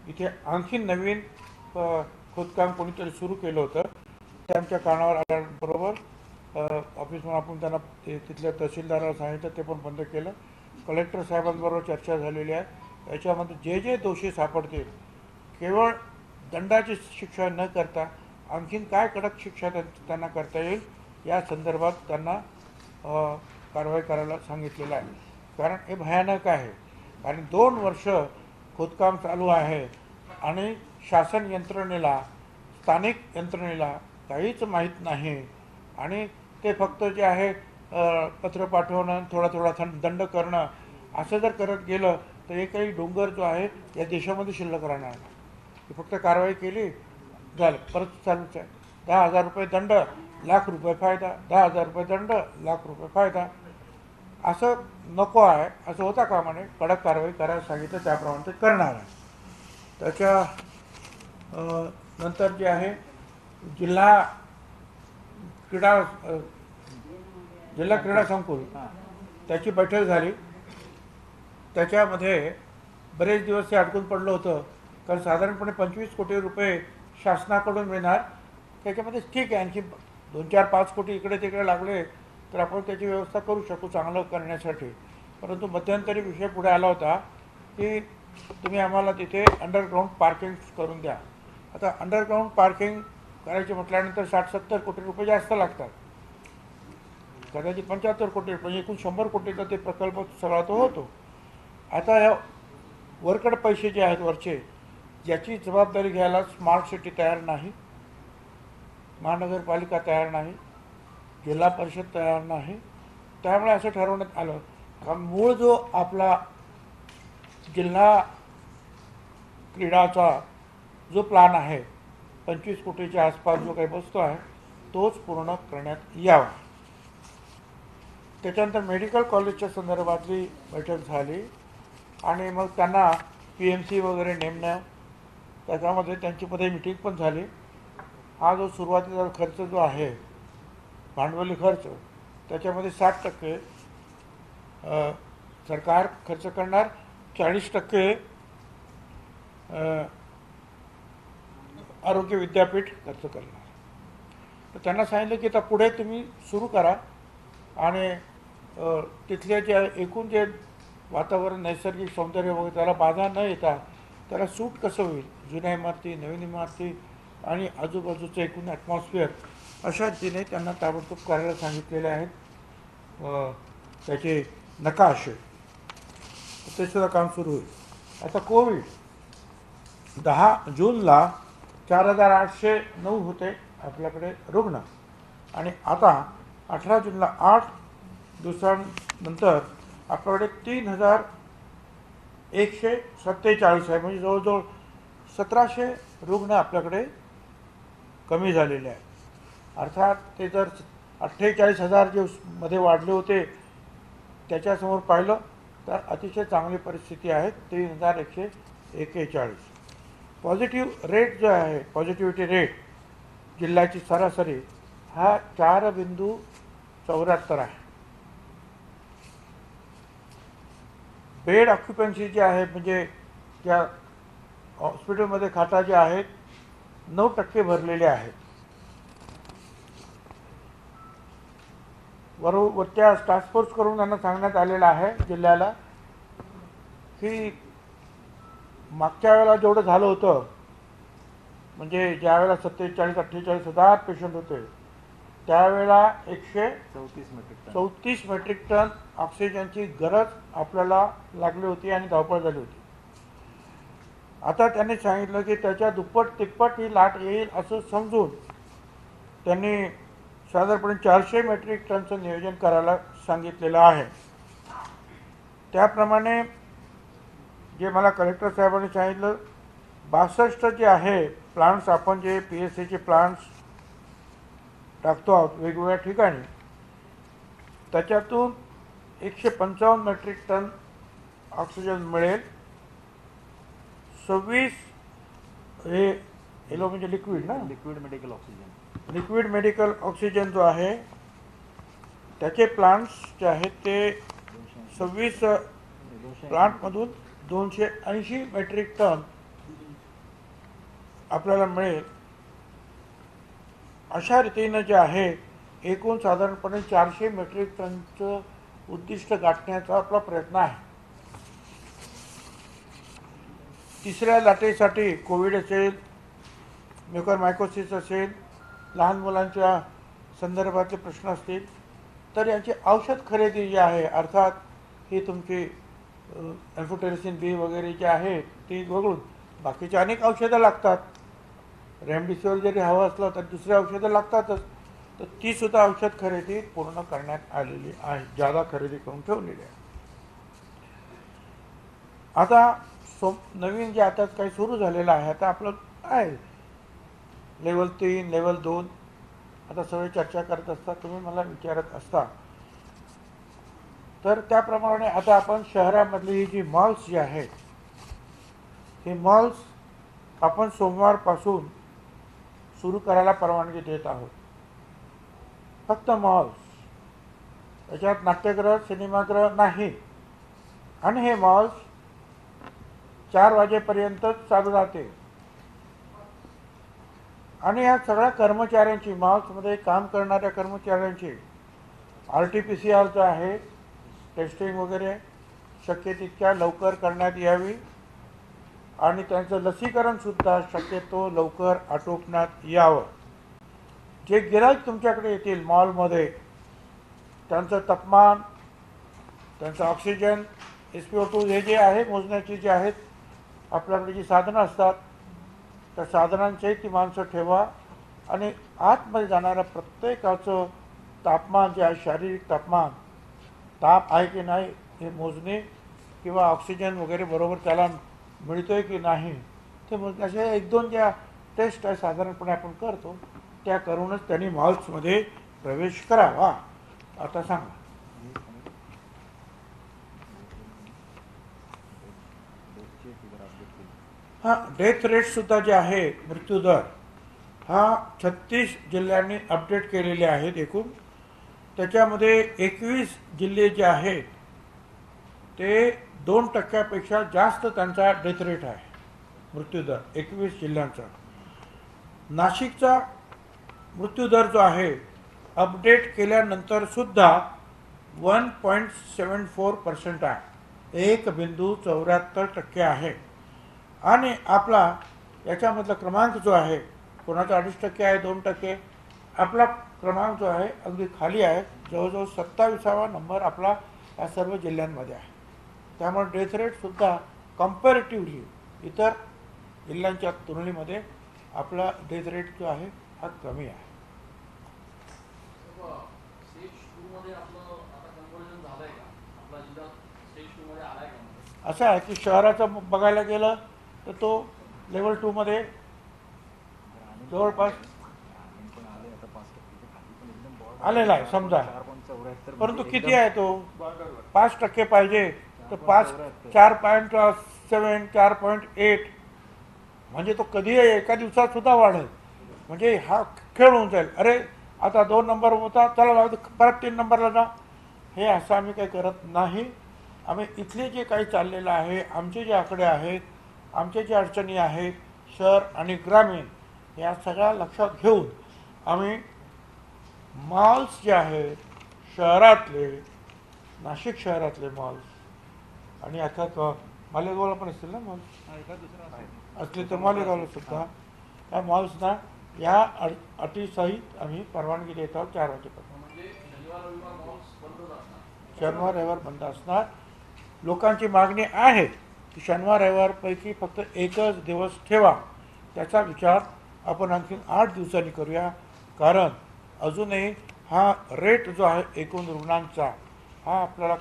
इथे आणखी नवीन खोदकाम कोणीतरी सुरू केलं होतं. त्यांच्या कानावर आल्याबरोबर ऑफिसमध्ये आपण त्यांना तिथल्या तहसीलदाराला सांगितलं, ते पण बंद केलं. कलेक्टर साहेबांबरोबर चर्चा झालेली आहे. याच्यामध्ये जे जे दोषी सापडतील केवळ दंडाची शिक्षा न करता आणखीन काय कडक शिक्षा त्यांना करता येईल या संदर्भात त्यांना कारवाई करायला सांगितलेलं आहे. कारण हे भयानक आहे. कारण 2 वर्ष खोदकाम चालू आहे आणि शासन यंत्रणेला, स्थानिक यंत्रणेला काहीच माहीत नाही आणि ते फक्त जे आहे पत्र पाठवणं, थोडा थोडा दंड करणं, असं जर करत गेलं तर एकही डोंगर जो आहे या देशामध्ये शिल्लक राहणार नाही. फक्त कारवाई केली झालं, परत चालूच आहे. 10,000 रुपये दंड, लाख रुपये फायदा, 10,000 रुपये दंड, लाख रुपये फायदा. असं नको आहे, असं होता कामा नये. कडक कारवाई करायला सांगितलं त्याप्रमाणे ते करणार आहे. त्याच्या नंतर जे आहे जिल्हा क्रीडा संकुल त्याची बैठक झाली. त्याच्यामध्ये बरेच दिवस ते अडकून पडलं होतं, कारण साधारणपणे 25 कोटी रुपये शासनाकडून मिळणार. त्याच्यामध्ये ठीक आहे, आणखी 2-4-5 कोटी इकडे तिकडे लागले तर आपण त्याची व्यवस्था करू शकू चांगलं करण्यासाठी. परंतु मध्यंतरी विषय पुढे आला होता की तुम्ही आम्हाला तिथे अंडरग्राऊंड पार्किंग करून द्या. आता अंडरग्राऊंड पार्किंग करायचे म्हटल्यानंतर 60-70 कोटी रुपये जास्त लागतात. कदाचित 75 कोटी रुपये, एकूण 100 कोटीचा ते प्रकल्प सगळा तो होतो. आता या वरकड पैसे जे आहेत वरचे, याची जबाबदारी घ्यायला स्मार्ट सिटी तयार नाही, महानगरपालिका तयार नाही, जिल्हा परिषद तयार नाही. त्यामुळे असं ठरवण्यात आलं का मूळ जो आपला जिल्हा क्रीडाचा जो प्लॅन आहे 25 कोटीच्या आसपास जो काही बसतो आहे तोच पूर्ण करण्यात यावा. त्याच्यानंतर मेडिकल कॉलेजच्या संदर्भातली बैठक झाली आणि मग त्यांना PMC वगैरे नेमणं, त्याच्यामध्ये त्यांच्यामध्ये मीटिंग पण झाली. हा जो सुरुवातीचा खर्च जो आहे भांडवली खर्च, त्याच्यामध्ये 60% सरकार खर्च करणार, 40% आरोग्य विद्यापीठ खर्च करणार. तर त्यांना सांगितलं की आता पुढे तुम्ही सुरू करा आणि तिथले जे एकूण जे वातावरण, नैसर्गिक सौंदर्य वगैरे त्याला बाधा न येता त्याला सूट कसं होईल, जुन्या इमारती, नवीन इमारती आणि आजूबाजूचं एकूण ॲटमॉस्फिअर, अशा रीतीने त्यांना ताबडतोब करायला सांगितलेले आहेत त्याचे नकाशे. ते सुद्धा काम सुरू होईल. आता कोविड 10 जूनला 4,809 होते आपल्याकडे रुग्ण आणि आता 18 जूनला 8 दिवसांनंतर आपल्याकडे 3,147 आहे. म्हणजे जवळजवळ 1700 रुग्ण आपल्याकडे कमी झालेले आहेत. अर्थात ते जर 48,000 जे मध्ये वाढले होते त्याच्यासमोर पाहिलं तर अतिशय चांगली परिस्थिती आहे. 3,141. पॉझिटिव्ह रेट जो आहे, पॉझिटिव्हिटी रेट जिल्ह्याची सरासरी हा 4.74 आहे. बेड ऑक्युपन्सी जी आहे, म्हणजे त्या हॉस्पिटलमध्ये खाटा ज्या आहेत 9% भरलेले आहेत. बरोबर त्या टास्क फोर्स करून त्यांना सांगण्यात आलेलं आहे जिल्ह्याला की मागच्या वेळेला जेवढं झालं होतं, म्हणजे ज्या वेळेला 47-48,000 पेशंट होते त्यावेळेला 134 मेट्रिक टन ऑक्सिजनची गरज आपल्याला लागली होती आणि धावपळ झाली होती. आता त्यांनी सांगितलं की त्याच्या दुप्पट तिप्पट ही लाट येईल असं समजून त्यांनी साधारणपणे 400 मेट्रिक टनचं नियोजन करायला सांगितलेलं आहे. त्याप्रमाणे जे मला कलेक्टर साहेबांनी सांगितलं, 62 जे आहे प्लांट्स, आपण जे PSAचे प्लांट्स टाकतो आहोत वेगवेगळ्या ठिकाणी, त्याच्यातून 155 मेट्रिक टन ऑक्सिजन मिळेल. 26 हे एलो म्हणजे लिक्विड ना, लिक्विड मेडिकल ऑक्सिजन जो आहे त्याचे प्लांट्स जे आहेत ते 26 प्लांटमधून 280 मेट्रिक टन आपल्याला मिळेल अशा रीतीनं जे आहे एकूण साधारणपणे 400 मेट्रिक टनचं उद्दिष्ट गाठण्याचा आपला प्रयत्न आहे. तिसऱ्या लाटेसाठी कोविड असेल, म्युकरमायकोसिस असेल, लहान मुलांच्या संदर्भातले प्रश्न असतील, तर यांची औषध खरेदी जी आहे, अर्थात ही तुमची एम्फोटेरिसिन बी वगैरे जे आहे ती वगळून बाकीची अनेक औषधं लागतात. रेमडेसिवीर जरी हवं असलं तर दुसरी औषधं लागतातच. तर ती सुद्धा औषध खरेदी पूर्ण करण्यात आलेली आहे, जादा खरेदी करून ठेवलेली आहे. आता नवीन जे आता काही सुरू झालेलं आहे, आता आपलं आहे लेवल 3, लेवल 2. आता सगळे चर्चा करत असतात, तुम्ही मला विचारत असता, तर त्याप्रमाणे आता आपण शहरामधली ही जी मॉल्स जी आहेत, हे मॉल्स आपण सोमवारपासून सुरू करायला परवानगी देत आहोत. फक्त मॉल्स, त्याच्यात नाट्यगृह, सिनेमागृह नाही. आणि हे मॉल्स 4 वाजेपर्यंत चालू राहते. आणि या सगळ्या कर्मचाऱ्यांची, मॉल्समध्ये काम करणाऱ्या कर्मचाऱ्यांची RT-PCR जो आहे टेस्टिंग वगैरे शक्य तितक्या लवकर करण्यात यावी आणि त्यांचं लसीकरणसुद्धा शक्यतो लवकर आटोपण्यात यावं. जे गिराईक तुमच्याकडे येतील मॉलमध्ये, त्यांचं तापमान, त्यांचं ऑक्सिजन, SpO2 हे जे आहे मोजण्याची जे आहेत आपल्याकडे जी साधनं असतात, त्या साधनांची ती माणसं ठेवा आणि आतमध्ये जाणाऱ्या प्रत्येकाचं तापमान जे आहे, शारीरिक तापमान, ताप आहे की नाही हे मोजणे किंवा ऑक्सिजन वगैरे बरोबर त्याला मिळतोय की नाही ते मोजणे, अशा 1-2 ज्या टेस्ट आहे साधारणपणे आपण करतो त्या करूनच त्यांनी मॉल्समध्ये प्रवेश करावा. आता सांगा. हा डेथ रेटसुद्धा जे आहे, मृत्यूदर हा 36 जिल्ह्यांनी अपडेट केलेले आहेत एकूण. त्याच्यामध्ये 21 जिल्हे जे आहेत ते 2% जास्त त्यांचा डेथ रेट आहे, मृत्यूदर 21 जिल्ह्यांचा. नाशिकचा मृत्यूदर जो आहे अपडेट केल्यानंतर सुद्धा 1.74% आहे, 1.74% आहे. आणि आपला याच्यामधला क्रमांक जो आहे, कोणाचा 2.5% आहे, 2%, आपला क्रमांक जो आहे अगदी खाली आहे, जवळजवळ 27वा नंबर आपला या सर्व जिल्ह्यांमध्ये आहे. त्यामुळे डेथ रेटसुद्धा कम्पॅरेटिव्हली इतर जिल्ह्यांच्या तुलनेमध्ये आपला डेथ रेट जो आहे हा कमी आहे. असं आहे की शहराचं बघायला गेलं तर तो लेवल 2 मध्ये जवळपास आलेला आहे समजा, परंतु किती आहे तो? 5% पाहिजे तर 4.7, 4.8 म्हणजे तो कधी एका दिवसात सुद्धा वाढेल. म्हणजे हा खेळ होऊन जाईल. अरे आता 2 नंबर होता, चला परत 3 नंबरला जा. हे असं आम्ही काही करत नाही. आम्ही इथले जे काही चाललेलं आहे, आमचे जे आकडे आहेत, आमचे जे अडचणी आहेत शहर आणि ग्रामीण, या सगळ्या लक्षात घेऊन आम्ही मॉल्स जे आहेत शहरातले, नाशिक शहरातले मॉल्स आणि अर्थात मालेगावला पण असतील ना मॉल्स, असले तर मालेगावला सुद्धा त्या मॉल्सना या अटीसहित आम्ही परवानगी देत आहोत 4 वाजेपर्यंत. शनिवार रविवार बंद असणार. लोकांची मागणी आहे की शनिवार रविवारपैकी फक्त एकच दिवस ठेवा. त्याचा विचार आपण आणखी 8 दिवसांनी करूया, कारण अजूनही हा रेट जो आहे एकूण रुग्णांचा हा आपल्याला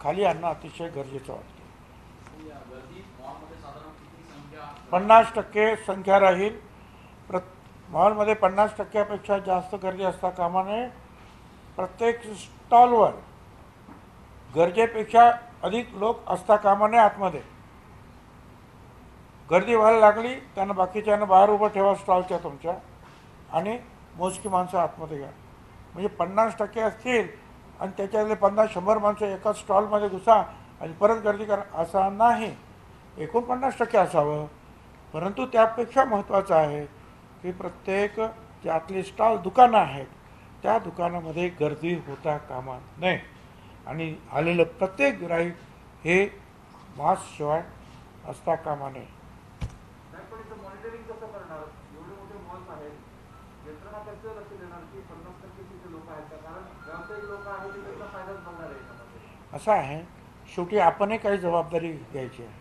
खाली आणणं अतिशय गरजेचं वाटतं. 50% संख्या राहील. मॉलमध्ये 50%पेक्षा जास्त गर्दी असता कामा नये. प्रत्येक स्टॉलवर गरजेपेक्षा अधिक लोक असता कामा नये. आतमध्ये गर्दी व्हायला लागली त्यांना बाकीच्यांना बाहेर उभं ठेवा स्टॉलच्या तुमच्या, आणि मोजकी माणसं आतमध्ये घ्या. म्हणजे 50% असतील आणि त्याच्यातले 50-100 माणसं एका स्टॉलमध्ये घुसा आणि परत गर्दी करा, असा नाही. एकूण 50% असावं. परंतु त्यापेक्षा महत्त्वाचं आहे की प्रत्येक ज्यातली स्टॉल दुकानं आहेत त्या दुकानामध्ये गर्दी होता कामा नये आणि आलेलं प्रत्येक गिराईक हे मास्कशिवाय असता कामा नये. मॉनिटरिंग कसं करणार? एवढे मोठे मॉल्स आहेत, यंत्रणा कसं लक्ष देणार की 50% तिथे लोक आहेत का? कारण व्यावसायिक लोक आहेत ते त्याचा फायदाच बघणार आहे. असं आहे, शेवटी आपणही काही जबाबदारी घ्यायची आहे.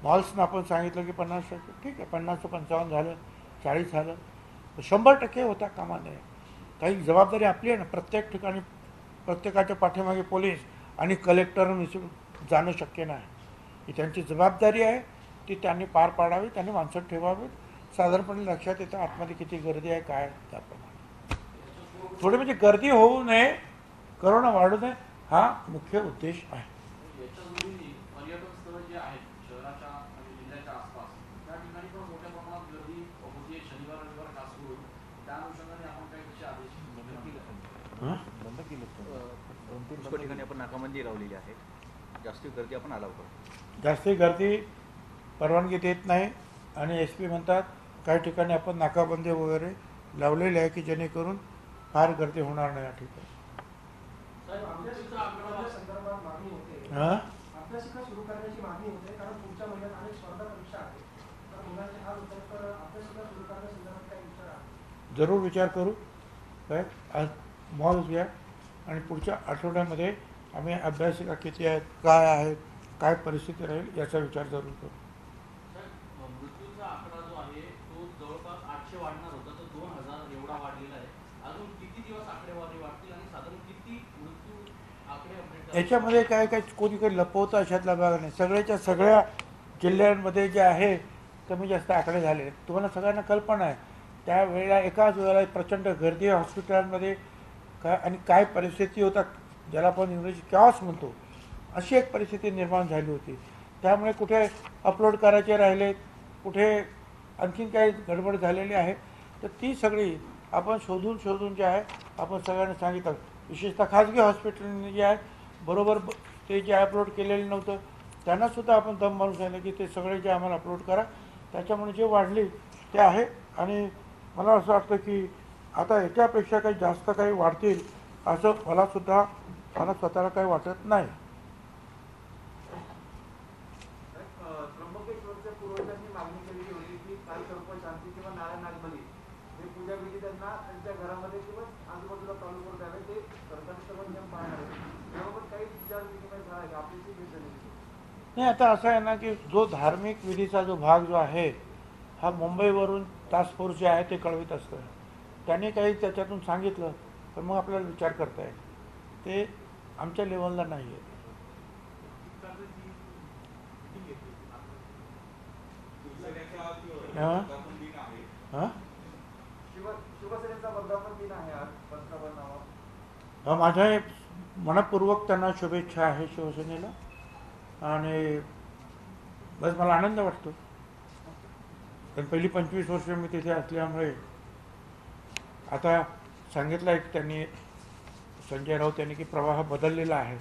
मॉल्सनं आपण सांगितलं की 50%, ठीक आहे, 50 55 झालं, 40 झालं, 100% होता कामा नये. काही जबाबदारी आपली आहे ना. प्रत्येक ठिकाणी प्रत्येकाच्या पाठीमागे पोलीस आणि कलेक्टर जाणं शक्य नाही. ही त्यांची जबाबदारी आहे, ती त्यांनी पार पाडावी, त्यांनी माणसं ठेवावीत. साधारणपणे लक्षात येतं आतमध्ये किती गर्दी आहे काय त्याप्रमाणे. थोडी म्हणजे गर्दी होऊ नये, करोना वाढू नये, हा मुख्य उद्देश आहे. पर्यटन स्थळ जे आहेत शहराच्या आणि जिल्ह्याच्या आसपास त्या ठिकाणी पण मोठ्या प्रमाणात गर्दी होती. शनिवार रविवार खास करून त्या अनुषंगाने आपण काही कसे आदेश बंद केले? 2-3 ठिकाणी आपण नाकाबंदी लावलेली आहे. जास्ती गर्दी आपण अलाव करतो. जास्ती गर्दी परवानगी देत नाही आणि SP म्हणतात काही ठिकाणी आपण नाकाबंदी वगैरे लावलेली आहे की जेणेकरून फार गर्दी होणार नाही या ठिकाणी. हां, अभ्यासिका सुरू करण्याची मागणी होते कारण पुढच्या महिन्यात अनेक स्पर्धा परीक्षा आहेत. तर मुलांचे हाल होते, तर अभ्यासिका सुरू करण्यासंदर्भात काही विचार आहे? जरूर विचार करू. काय आज मॉल घ्या आणि पुढच्या आठवड्यामध्ये आम्ही अभ्यासिका किती आहेत, काय आहेत, काय परिस्थिती राहील याचा विचार जरूर करू. मृत्यूचा आकडा जो आहे तो जवळपास 800 वाढणार होता, तर 2000 एवढा वाढलेला आहे. अजून किती दिवस आकडेवारी वाढतील आणि साधारण किती मृत्यू आकडे अपडेट? याच्यामध्ये काय काय कोणी काही लपवतं अशातला भाग नाही. सगळ्या जिल्ह्यांमध्ये जे आहे कमी जास्त आकडे झाले. तुम्हाला सगळ्यांना कल्पना आहे त्यावेळेला एकाच वेळेला प्रचंड गर्दी हॉस्पिटलांमध्ये काय आणि काय परिस्थिती होतात, ज्याला आपण इंग्रजी कॅओस म्हणतो, अशी एक परिस्थिती निर्माण झाली होती. त्यामुळे कुठे अपलोड करायचे राहिले, कुठे आणखीन काही गडबड झालेली आहे, तर ती सगळी आपण शोधून जे आहे आपण सगळ्यांना सांगितलं. विशेषतः खाजगी हॉस्पिटलने जे आहे बरोबर ते जे अपलोड केलेलं नव्हतं त्यांनासुद्धा आपण दम मारून सांगितलं की ते सगळे जे आम्हाला अपलोड करा. त्याच्यामुळे जे वाढली ते आहे आणि मला असं वाटतं की आता याच्यापेक्षा काही जास्त काही वाढतील असं मला स्वतःला काही वाटत नाही. त्र्यंबकेश्वरच्या पूर्वजांनी मागणी केलेली होती की काही सर्पशांती किंवा नारायण नागबली हे पूजा विधी त्यांना त्यांच्या घरामध्ये किंवा आजूबाजूला चालू करत आहे. ते सरकारने सर्व नियम पाळणार आहे. त्याबाबत काही विचार विनिमय झाला आहे का? आपली भेट झाली नाही, आता असं आहे ना की जो धार्मिक विधीचा जो भाग जो आहे हा मुंबईवरून टास्क फोर्स जे आहे ते कळवित असतं. त्यांनी काही त्याच्यातून सांगितलं तर मग आपल्याला विचार करता येईल. ते आमच्या लेवलला नाही आहे. शिवसेनेचा वर्धापन दिन आहे आज पंतप्रधानावर. माझ्या मनपूर्वक त्यांना शुभेच्छा आहे शिवसेनेला आणि बस मला आनंद वाटतो. कारण पहिली 25 वर्ष मी तिथे असल्यामुळे आता सांगितलं आहे की त्यांनी संजय राऊत यांनी की प्रवाह बदललेला आहे,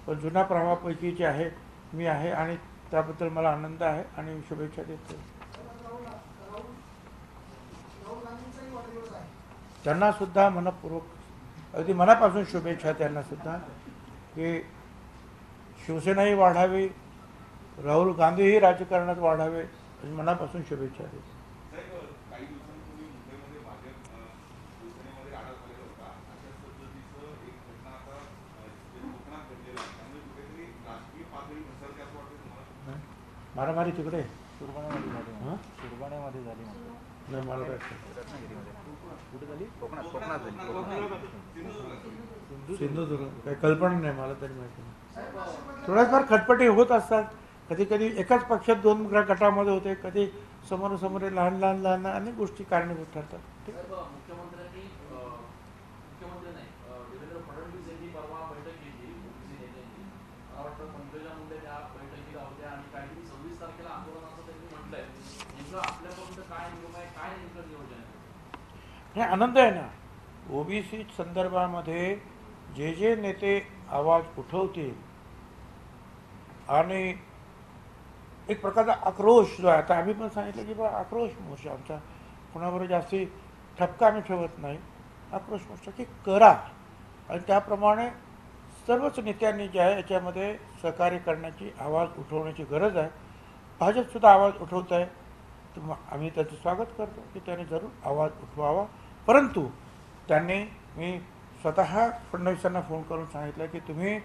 पण जुना प्रवाहापैकी जे आहे मी आहे आणि त्याबद्दल मला आनंद आहे आणि शुभेच्छा देतो. त्यांनासुद्धा मनपूर्वक अगदी मनापासून शुभेच्छा त्यांनासुद्धा की शिवसेनाही वाढावी, राहुल गांधीही राजकारणात वाढावे आणि मनापासून शुभेच्छा देतो. मारामारी तिकडे सुरबाण्यामध्ये झाली नाही मला काय कुठे झाली? कोकणात झाली. सिंधुदुर्ग काही कल्पना नाही मला तरी माहिती नाही. थोड्याफार खटपटी होत असतात. कधी कधी एकाच पक्षात 2 गटामध्ये होते, कधी समोरासमोर लहान अनेक गोष्टी कारणीभूत ठरतात. मुख्यमंत्री नाही देवेंद्र फडणवीस यांनी परवा बैठक घेतली ओबीसी नेत्यांची. मला वाटतं पंकजा मुंडे त्या बैठकीला होत्या आणि काहीतरी 26 तारखेला आंदोलनाचं त्यांनी म्हटलंय. नेमकं आपल्यापर्यंत काय नियम आहे, काय नेमकं नियोजन आहे? हे आनंद आहे ना. ओबीसी संदर्भामध्ये जे नेते आवाज उठवतील आणि एक प्रकारचा आक्रोश जो आहे, आता आम्ही पण सांगितलं की बा आक्रोश मोर्चा आमचा, कोणाबरोबर जास्ती ठपका आम्ही ठेवत नाही, आक्रोश मोर्चा की करा. आणि त्याप्रमाणे सर्वच नेत्यांनी जे आहे याच्यामध्ये सहकार्य करण्याची, आवाज उठवण्याची गरज आहे. भाजपसुद्धा आवाज उठवत आहे, तर आम्ही त्याचं स्वागत करतो की त्याने जरूर आवाज उठवावा. परंतु त्यांनी, मी स्वतः फडणवीसांना फोन करून सांगितलं की तुम्ही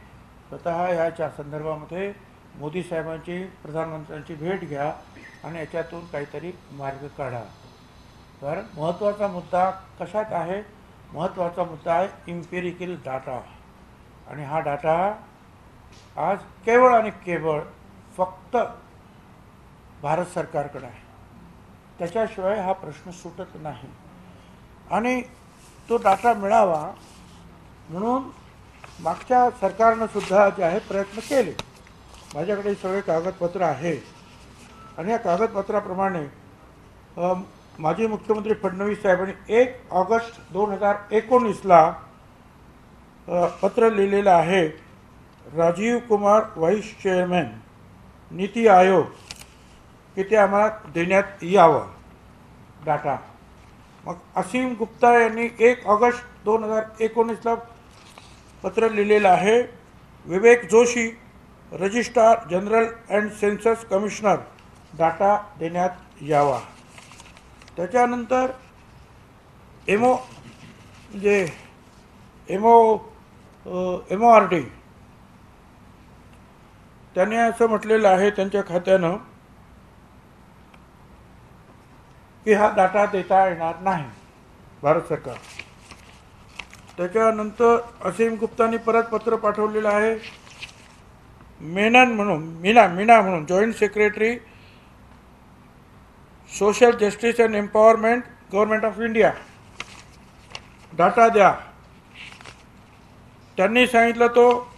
स्वतः ह्याच्या संदर्भामध्ये मोदी साहेबांची, प्रधानमंत्र्यांची भेट घ्या आणि याच्यातून काहीतरी मार्ग काढा. कारण महत्त्वाचा मुद्दा कशात आहे? महत्त्वाचा मुद्दा आहे इम्पेरिकल डाटा. आणि हा डाटा आज केवळ आणि केवळ फक्त भारत सरकारकडे आहे. त्याच्याशिवाय हा प्रश्न सुटत नाही. आणि तो डाटा मिळावा म्हणून मागच्या सरकारनं सुद्धा जे आहे प्रयत्न केले. माझ्याकडे सगळे कागदपत्र आहे आणि या कागदपत्राप्रमाणे माजी मुख्यमंत्री फडणवीस साहेबांनी 1 ऑगस्ट 2019ला पत्र लिहिलेलं आहे. राजीव कुमार व्हाईस चेअरमॅन नीती आयोग, की ते आम्हाला देण्यात यावं डाटा. मग असीम गुप्ता यांनी 1 ऑगस्ट 2019ला पत्र लिहिलेलं आहे. Vivek Joshi, registrar general and census commissioner, data देण्यात यावा. त्याच्यानंतर MORD त्यांनी असं म्हटलेलं आहे त्यांच्या खात्यानं की हा डाटा देता येणार नाही भारत सरकार. त्याच्यानंतर असीम गुप्तांनी परत पत्र पाठवलेलं आहे. मीना म्हणून joint secretary social justice and empowerment, government of India, data द्या. त्यांनी सांगितलं तो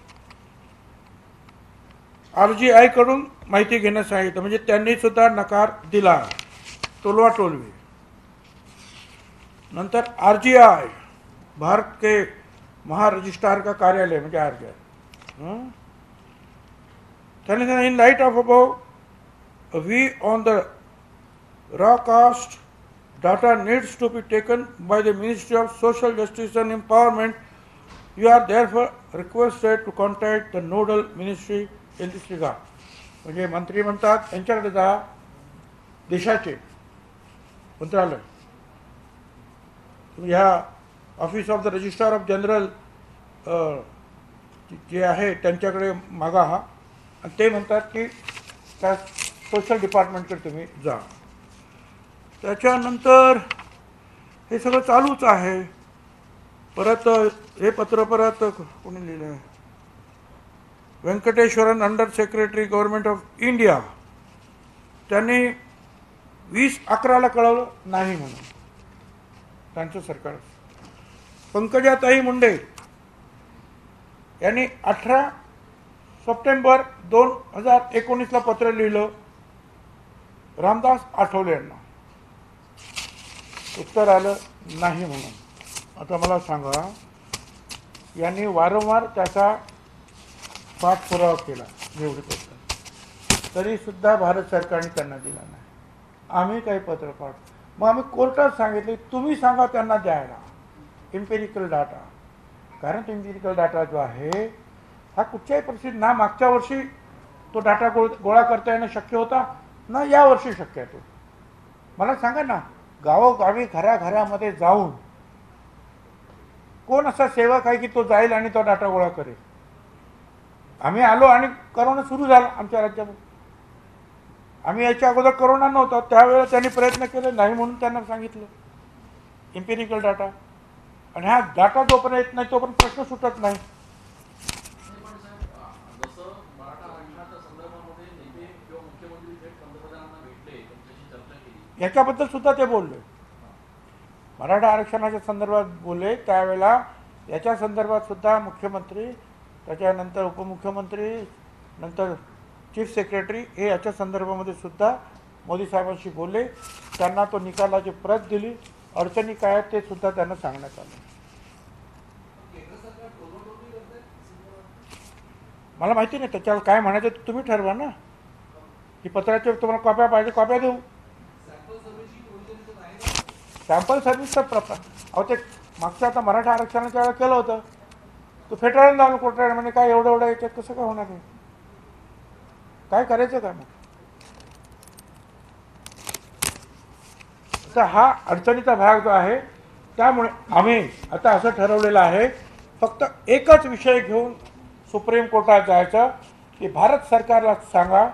RGI कडून माहिती घेण्यास सांगितलं, म्हणजे त्यांनी सुद्धा नकार दिला, टोलवाटोलवी. नंतर RGI, भारत के महारजिस्ट्रार का कार्यालय, म्हणजे RGI, त्यांनी सांगितलं in light of above we on the raw cost data needs to be taken by the Ministry of Social Justice and Empowerment. You are therefore requested to contact the nodal ministry in this regard. म्हणजे मंत्री म्हणतात यांच्याकडे जा, देशाचे मंत्रालय, तुम्ही ह्या office of the registrar of general जे आहे त्यांच्याकडे मागा हा. आणि ते म्हणतात की त्या सोशल डिपार्टमेंटकडे तुम्ही जा. त्याच्यानंतर हे सगळं चालूच आहे. परत हे पत्र परत कोणी लिहिलं आहे? Venkateswaran, under secretary government of India, त्यांनी 20/11ला कळवलं नाही म्हणून त्यांचं सरकार. पंकजाताई मुंडे यांनी 18 सप्टेंबर 2019ला पत्र लिहिलं रामदास आठवले यांना, उत्तर आलं नाही म्हणून. आता मला सांगा, यांनी वारंवार त्याचा पाठपुरावा केला एवढे पत्र, तरीसुद्धा भारत सरकारने त्यांना दिला नाही. आम्ही काही पत्र पाठवतो, मग आम्ही कोर्टात सांगितले तुम्ही सांगा त्यांना द्यायला इम्पेरिकल डाटा. कारण तो इम्पेरिकल डाटा जो आहे हा कुठच्याही परिस्थितीत ना मागच्या वर्षी तो डाटा गोळा करता येणं शक्य होता, ना यावर्षी शक्य आहे. तो मला सांगा ना, गावोगावी घराघरामध्ये जाऊन कोण असा सेवक आहे की तो जाईल आणि तो डाटा गोळा करेल? आम्ही आलो आणि करोना सुरू झाला आमच्या राज्यामध्ये. आम्ही याच्या अगोदर करोना नव्हता, त्यावेळेला त्यांनी प्रयत्न केले नाही म्हणून त्यांना सांगितलं इम्पेरिकल डाटा. आणि हा डाटा जोपर्यंत येत नाही तोपर्यंत प्रश्न सुटत नाही. जसं मराठा आरक्षणाच्या संदर्भामध्ये नेते किंवा मुख्यमंत्री थेट पंतप्रधानांना भेटले, त्यांच्याशी चर्चा केली, याच्याबद्दल सुद्धा ते बोलले. मराठा आरक्षणाच्या संदर्भात बोलले त्यावेळेला याच्या संदर्भात सुद्धा मुख्यमंत्री, त्याच्यानंतर उपमुख्यमंत्री, नंतर चीफ सेक्रेटरी हे याच्या संदर्भामध्ये सुद्धा मोदी साहेबांशी बोलले. त्यांना तो निकालाची प्रत दिली. अडचणी काय आहेत ते सुद्धा त्यांना सांगण्यात आलं. मला माहिती नाही त्याच्यावर काय म्हणायचं तुम्ही ठरवा ना. ही पत्राच्या तुम्हाला कॉप्या पाहिजे कॉप्या देऊ. सॅम्पल सर्व्हिसचा प्रकार अहो ते मागच्या आता मराठा आरक्षणाच्या वेळेला केलं होतं. तो फेटाळून जाऊन कोर्टाने म्हणजे काय एवढं याच्यात कसं काय होणार आहे. काय करायचं का मग. तर हा अडचणीचा भाग जो आहे त्यामुळे आम्ही आता असं ठरवलेलं आहे फक्त एकच विषय घेऊन सुप्रीम कोर्टात जायचं की भारत सरकारला सांगा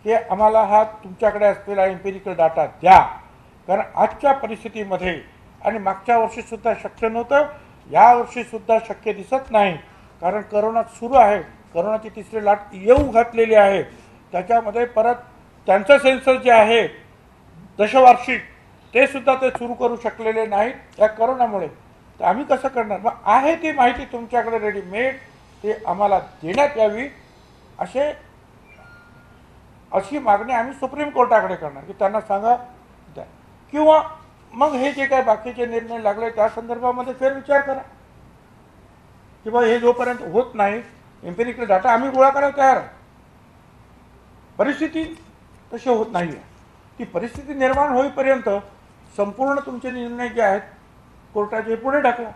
की आम्हाला हा तुमच्याकडे असलेला एम्पिरिकल डाटा द्या. कारण आजच्या परिस्थितीमध्ये आणि मागच्या वर्षीसुद्धा शक्य नव्हतं, यावर्षीसुद्धा शक्य दिसत नाही. कारण करोना सुरू आहे, करोनाची तिसरी लाट येऊ घातलेली आहे. त्याच्यामध्ये परत त्यांचं सेन्सस जे आहे दशवार्षिक ते सुद्धा ते सुरू करू शकलेले नाहीत या करोनामुळे. तर आम्ही कसं करणार. मग आहे ती माहिती तुमच्याकडे रेडीमेड ते आम्हाला देण्यात यावी अशी मागणी आम्ही सुप्रीम कोर्टाकडे करणार की त्यांना सांगा द्या. किंवा मग हे जे काय बाकीचे निर्णय लागले त्या संदर्भामध्ये फेरविचार करा की बा हे जोपर्यंत होत नाही एम्पिरिकल डाटा आम्ही गोळा करायला तयार आहे. परिस्थिती तशी होत नाही आहे. ती परिस्थिती निर्माण होईपर्यंत संपूर्ण तुमचे निर्णय जे आहेत कोर्टाचे पुढे ढकला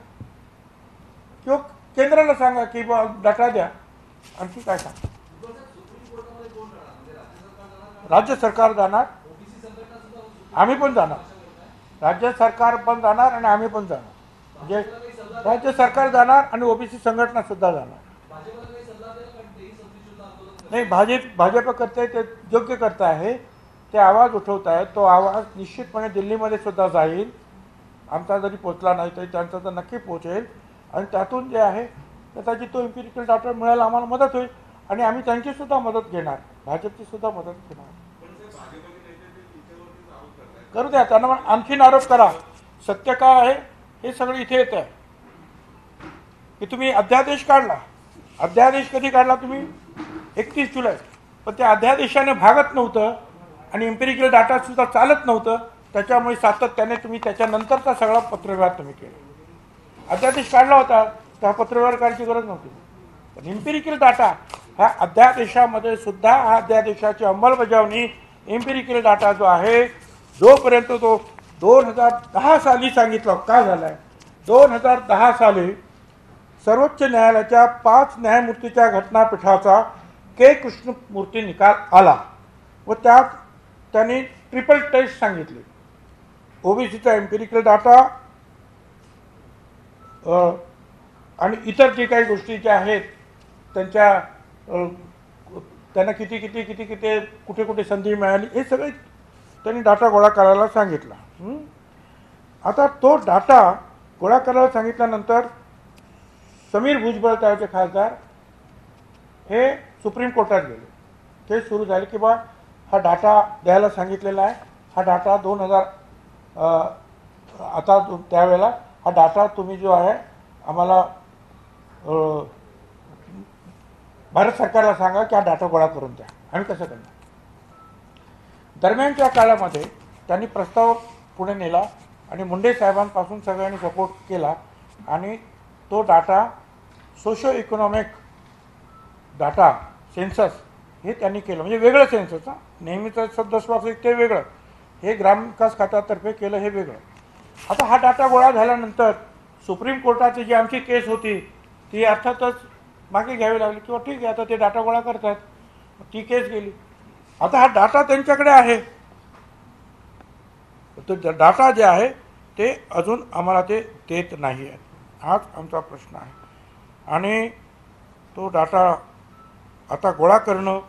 किंवा केंद्राला सांगा की बा डाटा द्या. आणखी काय सांगा. राज्य सरकार जाणार, आम्ही पण जाणार. राज्य सरकार पण जाणार आणि आम्ही पण जाणार. म्हणजे राज्य सरकार जाणार आणि ओबीसी संघटना सुद्धा जाणार. नाही भाजप करते ते योग्य करता आहे. ते आवाज उठवत आहेत. तो आवाज निश्चितपणे दिल्लीमध्ये सुद्धा जाईल. आमचा जरी पोचला नाही तरी त्यांचा तर नक्की पोचेल. आणि त्यातून जे आहे त्याची तो एम्पिरिकल डाटा मिळायला आम्हाला मदत होईल आणि आम्ही त्यांची सुद्धा मदत घेणार, भाजपची सुद्धा मदत घेणार. करू द्या त्यांना आणखीन आरोप करा. सत्य काय आहे हे सगळं इथे येत आहे की तुम्ही अध्यादेश काढला. अध्यादेश कधी काढला तुम्ही 31 जुलै. पण त्या अध्यादेशाने भागत नव्हतं आणि एम्पिरिकल डाटा सुद्धा चालत नव्हतं. त्याच्यामुळे सातत्याने तुम्ही त्याच्यानंतरचा सगळा पत्रव्यवहार तुम्ही केला. अध्यादेश काढला होता त्या पत्रव्यवहार करायची गरज नव्हती. पण एम्पिरिकल डाटा ह्या अध्यादेशामध्ये सुद्धा हा अध्यादेशाची अंमलबजावणी एम्पिरिकल डाटा जो आहे जोपर्यंत तो 2010 साली सांगितलं काय झालं आहे. 2010 साली सर्वोच्च न्यायालयाच्या 5 न्यायमूर्तीच्या घटनापीठाचा के कृष्णमूर्ती निकाल आला व त्यात त्यांनी ट्रिपल टेस्ट सांगितली. ओबीसीचा एम्पिरिकल डाटा आणि इतर जे काही गोष्टी ज्या आहेत त्यांना किती कुठे कुठे संधी मिळाली हे सगळे त्यांनी डाटा गोळा करायला सांगितला. आता तो डाटा गोळा करायला सांगितल्यानंतर समीर भुजबळ त्याचे खासदार हे सुप्रीम कोर्टात गेले. ते सुरू झाले की बा हा डाटा द्यायला सांगितलेला आहे. हा डाटा 2000 आता त्यावेळेला हा डाटा तुम्ही जो आहे आम्हाला भारत सरकारला सांगा की हा डाटा गोळा करून द्या. आम्ही कसं करणार. दरम्यानच्या काळामध्ये त्यांनी प्रस्ताव पुढे नेला आणि मुंडे साहेबांपासून सगळ्यांनी सपोर्ट केला आणि तो data socio economic data census हे त्यांनी केलं. म्हणजे वेगळं सेन्सस. नेहमीचं दशवार्षिक ते वेगळं, हे ग्रामविकास खात्यातर्फे केलं हे वेगळं. आता हा डाटा गोळा झाल्यानंतर सुप्रीम कोर्टाची जी आमची केस होती ती अर्थातच मागे घ्यावी लागली किंवा ठीक आहे आता ते डाटा गोळा करतात. ती केस गेली. आता हा डाटा त्यांच्याकडे आहे. तो डाटा जे आहे ते अजून आम्हाला ते देत नाही आहे. हाच आमचा प्रश्न आहे. आणि तो डाटा आता गोळा करणं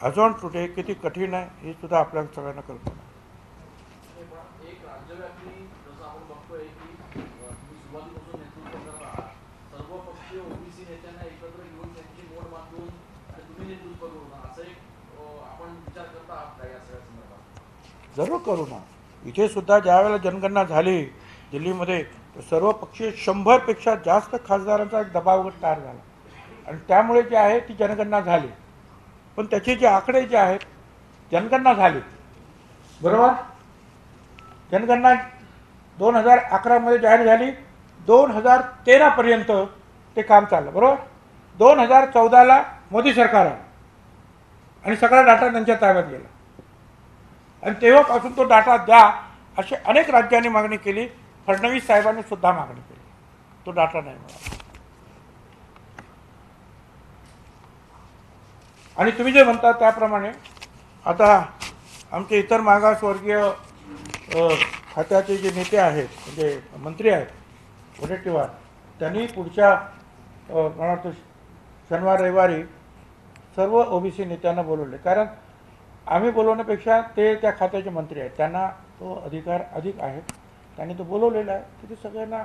अजून टुडे किती कठीण आहे हे सुद्धा आपल्या सगळ्यांना कल्पना आहे. एक राज्यव्यापी जसं आपण बघतोय की तुम्ही सुरुवातीपासून नेतृत्व करत आहात. सर्व पक्षीय ओबीसी नेत्यांना एकत्र घेऊन त्यांची मोड बांधून आणि तुम्ही नेतृत्व करून असं एक आपण विचार करता आहात का या सगळ्या संदर्भात. जरूर करू ना. इथे सुद्धा ज्या वेळेला जनगणना झाली दिल्लीमध्ये तर सर्व पक्षीय 100पेक्षा जास्त खासदारांचा एक दबाव तयार झाला आणि त्यामुळे जे आहे ती जनगणना झाली. पण त्याचे जे आकडे जे आहेत जनगणना झाली बरोबर. जनगणना 2011 मध्ये जाहीर झाली. 2013 पर्यंत ते काम चाललं बरोबर. 2014ला मोदी सरकार आलं आणि सगळा डाटा त्यांच्या ताब्यात गेला. आणि तेव्हापासून तो डाटा द्या अशी अनेक राज्यांनी मागणी केली. फडणवीस साहेबांनी सुद्धा मागणी केली. तो डाटा नाही मिळाला. आणि तुम्ही जे म्हणता त्याप्रमाणे आता आमचे इतर मागासवर्गीय खात्याचे जे नेते आहेत म्हणजे मंत्री आहेत वडेट्टीवार, त्यांनी पुढच्या मला वाटतं शनिवार रविवारी सर्व ओबीसी नेत्यांना बोलवले. कारण आम्ही बोलवण्यापेक्षा ते त्या खात्याचे मंत्री आहेत, त्यांना तो अधिकार अधिक आहे. त्यांनी तो बोलवलेला आहे. तिथे सगळ्यांना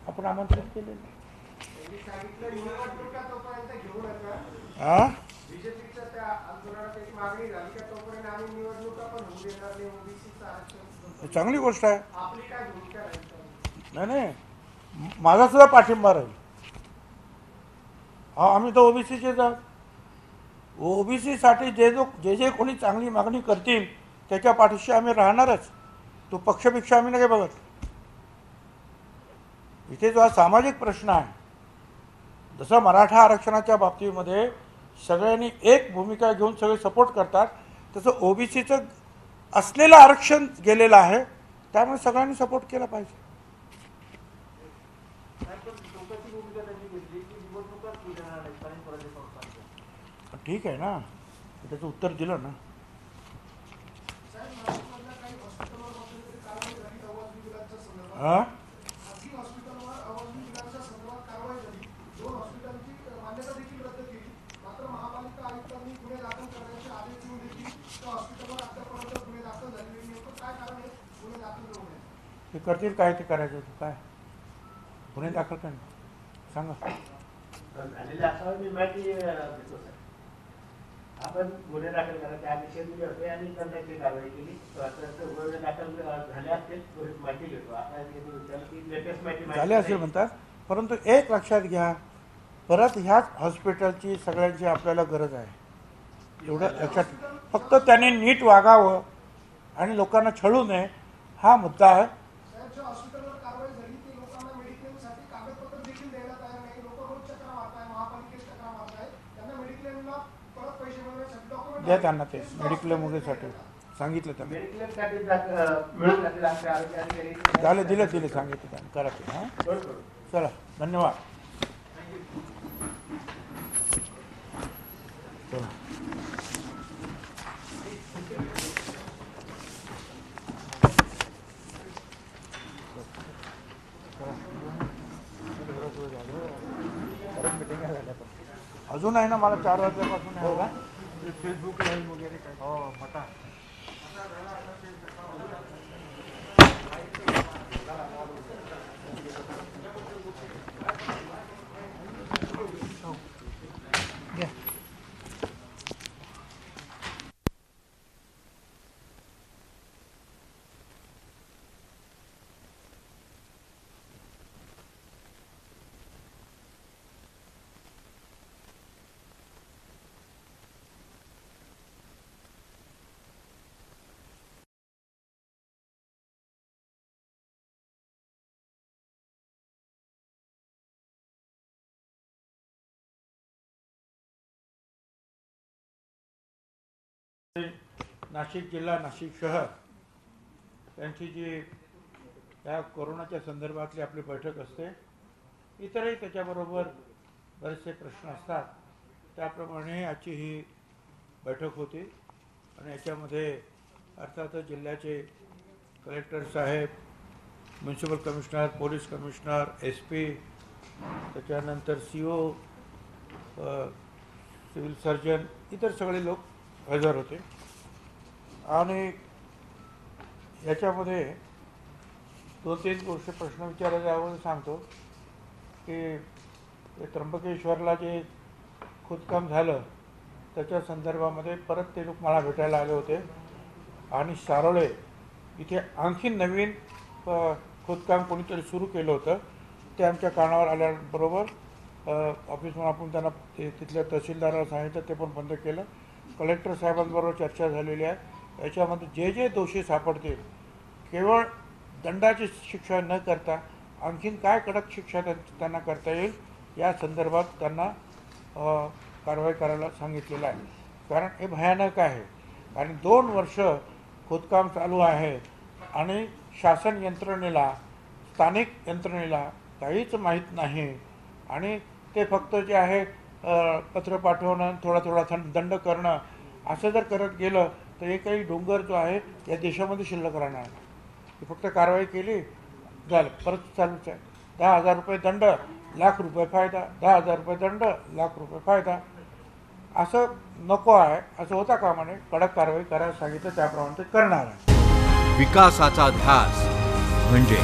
आपण आमंत्रित केलेलं आहे. त्यांनी सांगितलं निवडणुका तोपर्यंत घेऊ नका. हां, बीजेपीच्या त्या आंदोलनात त्याची मागणी झाली का तोपर्यंत आम्ही निवडणुका पण होऊ देणार नाही. ओबीसीचं आरक्षण चांगली गोष्ट आहे. आपली काय भूमिका राहील? नाही, माझा सुद्धा पाठिंबा राहील. हा, आम्ही तर ओबीसीचेच आहोत. ओबीसीसाठी जे जे कोणी चांगली मागणी करतील त्याच्या पाठीशी आम्ही राहणारच. तो पक्षपेक्षा आम्ही नाही बघत. इथे जो हा सामाजिक प्रश्न आहे, जसं मराठा आरक्षणाच्या बाबतीमध्ये सगळ्यांनी एक भूमिका घेऊन सगळे सपोर्ट करतात, तसं ओबीसीचं असलेलं आरक्षण गेलेलं आहे. त्यामुळे सगळ्यांनी सपोर्ट केला पाहिजे. ठीक आहे ना, त्याचं उत्तर दिलं ना. हां, खासगी हॉस्पिटलवर अवाजवी बिलांच्या संदर्भात कारवाई झाली. 2 हॉस्पिटलची मान्यता देखील रद्द केली. मात्र महापालिका आयुक्तांनी गुन्हे दाखल करण्याचे आदेश देऊन देखील त्या हॉस्पिटलवर अद्यापर्यंत गुन्हे दाखल झालेले नाही. नेमकं काय कारण आहे गुन्हे दाखल न होण्याचं? ते करतील काय, ते करायचं होतं काय. गुन्हे दाखल कर सांगा. झालेल्या असा मी माहिती देतो सर. आपण गुन्हे दाखल करा त्या आदेश दिले होते आणि दंडाची कारवाई केली. गुन्हे दाखल झाले असतील माहिती घेतो. आता विचारलं की लेटेस्ट माहिती झाले असेल म्हणतात. परंतु एक लक्षात घ्या, परत ह्याच हॉस्पिटलची सगळ्यांची आपल्याला गरज आहे. एवढं लक्षात, फक्त त्याने नीट वागावं आणि लोकांना छळू नये हा मुद्दा आहे. साहेब, ज्या हॉस्पिटलवर कारवाई झाली ते लोकांना मेडिक्लेमसाठी कागदपत्र देखील द्यायला तयार नाही. लोक रोज चक्रा मारताय, महापालिकेत चक्रा मारताय. त्यांना मेडिक्लेमला परत पैसे मिळवण्यासाठी डॉक्युमेंट द्या त्यांना ते मेडिक्लेम वगैरेसाठी सांगितलं त्यांना. मेडिक्लेमसाठी मिळून जातील आमचे आरोग्य अधिकारी. झालं, दिलं सांगितलं त्यांनी. करा ते. हां, चला, धन्यवाद. चला. अजून आहे ना, मला 4 वाजल्यापासून आहे का फेसबुक लाईव्ह वगैरे काय. हो, मटा नाशिक जिल्हा, नाशिक शहर यांची जी या कोरोनाच्या संदर्भातली आपली बैठक असते, इतरही त्याच्याबरोबर बरेचसे प्रश्न असतात. त्याप्रमाणे आजची ही बैठक होती आणि याच्यामध्ये अर्थातच जिल्ह्याचे कलेक्टर साहेब, municipal commissioner, police commissioner, SP, त्याच्यानंतर CO, सिव्हिल सर्जन, इतर सगळे लोक हजर होते. आणि याच्यामध्ये 2-3 गोष्टी प्रश्न विचारायचे यावर सांगतो की त्र्यंबकेश्वरला जे खोदकाम झालं त्याच्या संदर्भामध्ये परत ते लोक मला भेटायला आले होते. आणि सारोळे इथे आणखी नवीन खोदकाम कोणीतरी सुरू केलं होतं, ते आमच्या कानावर आल्याबरोबर ऑफिसमधून आपण त्यांना तिथल्या तहसीलदाराला सांगितलं, ते पण बंद केलं. कलेक्टर साहेबांबरोबर चर्चा झालेली आहे. याच्यामध्ये जे जे दोषी सापडतील केवळ दंडाची शिक्षा न करता आणखीन काय कडक शिक्षा त्यांना करता येईल या संदर्भात त्यांना कारवाई करायला सांगितलेलं आहे. कारण हे भयानक आहे. आणि 2 वर्ष खोदकाम चालू आहे आणि शासन यंत्रणेला स्थानिक यंत्रणेला काहीच माहीत नाही आणि ते फक्त जे आहे पत्र पाठवणं थोडा थोडा दंड करणं असं जर करत गेलं तर एकही डोंगर जो आहे या देशामध्ये शिल्लक राहणार नाही. फक्त कारवाई केली झालं परत चालूच आहे. 10,000 रुपये दंड ₹1,00,000 फायदा, 10,000 रुपये दंड ₹1,00,000 फायदा. असं नको आहे, असं होता कामा नये. कडक कारवाई करायला सांगितलं त्याप्रमाणे ते करणार आहे. विकासाचा ध्यास म्हणजे